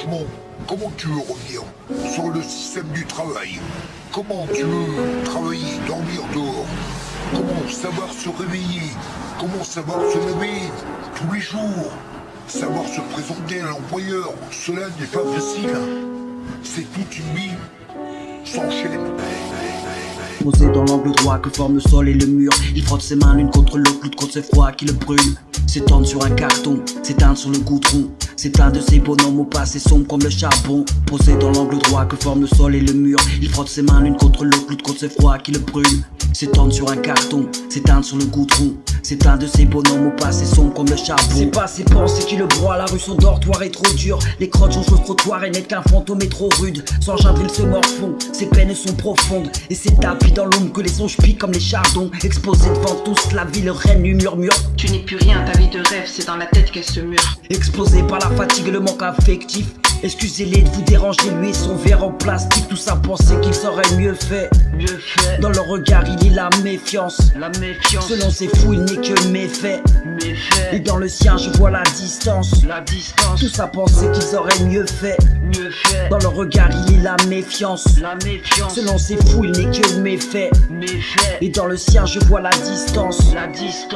franchement, comment tu veux revenir sur le système du travail? Comment tu veux travailler, dormir dehors? Comment savoir se réveiller? Comment savoir se lever tous les jours? Savoir se présenter à l'employeur, cela n'est pas facile. C'est toute une vie s'enchaîne. Posé dans l'angle droit que forme le sol et le mur, il frotte ses mains l'une contre l'autre, lutte contre ses froids qui le brûlent. S'étendre sur un carton, s'éteindre sur le goudron. C'est un de ces bonhommes au passé sombre comme le charbon. Posé dans l'angle droit que forme le sol et le mur, il frotte ses mains l'une contre l'autre, lutte contre ses froids qui le brûlent. S'étendre sur un carton, s'éteindre sur le goudron. C'est un de ces bonhommes au passé sombre comme le charbon. C'est pas ses pensées qui le broient, la rue son dortoir est trop dur. Les crottes jonchent le trottoir et n'est qu'un fantôme est trop rude. Sans gendre il se morfond, ses peines sont profondes. Et c'est tapis dans l'ombre que les songes piquent comme les chardons. Exposés devant tous, la ville reine lui murmure. Tu n'es plus rien, ta vie de rêve, c'est dans la tête qu'elle se mure. Explosé par la fatigue et le manque affectif. Excusez-les de vous déranger, lui et son verre en plastique. Tout ça pensait qu'ils auraient mieux fait. Dans leur regard il est la méfiance. Selon ses fous il n'est que méfait. Et dans le sien je vois la distance. Tout ça pensait qu'ils auraient mieux fait. Dans leur regard il est la méfiance. Selon ses fous il n'est que méfait. Et dans le sien je vois la distance.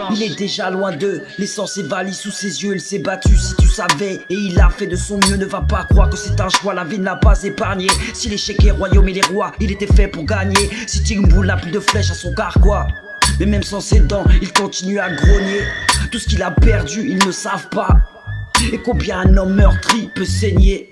Il est déjà loin d'eux, l'essence évalue sous ses yeux. Il s'est battu si tu savais, et il a fait de son mieux. Ne va pas croire que c'est un choix, la vie n'a pas épargné. Si l'échec est royaume et les rois, il était fait pour gagner. Si Tingboul n'a plus de flèches à son carquois, mais même sans ses dents, il continue à grogner. Tout ce qu'il a perdu, ils ne savent pas. Et combien un homme meurtri peut saigner.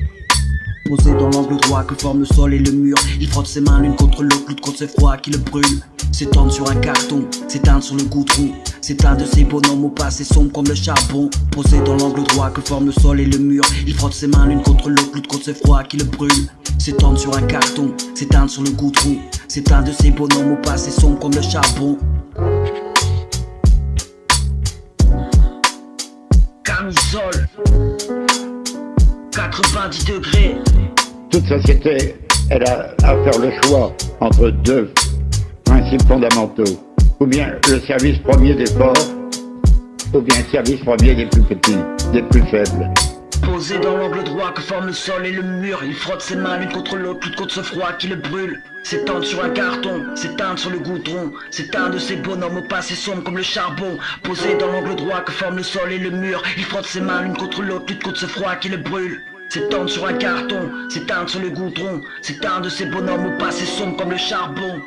Posé dans l'angle droit que forme le sol et le mur, il frotte ses mains l'une contre l'autre, lutte contre ses froids qui le brûlent. S'étendre sur un carton, s'éteindre sur le goudron. C'est un de ces bonhommes au passé sombre comme le charbon. Posé dans l'angle droit que forme le sol et le mur, il frotte ses mains l'une contre l'autre, lutte contre ses froids qui le brûlent. S'étendre sur un carton, s'éteindre sur le goudron. C'est un de ces bonhommes au passé sombre comme le charbon. Camisole 90 degrés. Toute société, elle a à faire le choix entre deux principes fondamentaux. Ou bien le service premier des forts, ou bien le service premier des plus petits, des plus faibles. Posé dans l'angle droit que forme le sol et le mur, il frotte ses mains l'une contre l'autre, lutte contre ce froid qui le brûle. S'étendre sur un carton, s'éteindre sur le goudron. C'est un de ces bonhommes au passé sombre comme le charbon. Posé dans l'angle droit que forme le sol et le mur, il frotte ses mains l'une contre l'autre, lutte contre ce froid qui le brûle. S'étendre sur un carton, s'éteindre sur le goudron. C'est un de ces bonhommes au passé sombre comme le charbon.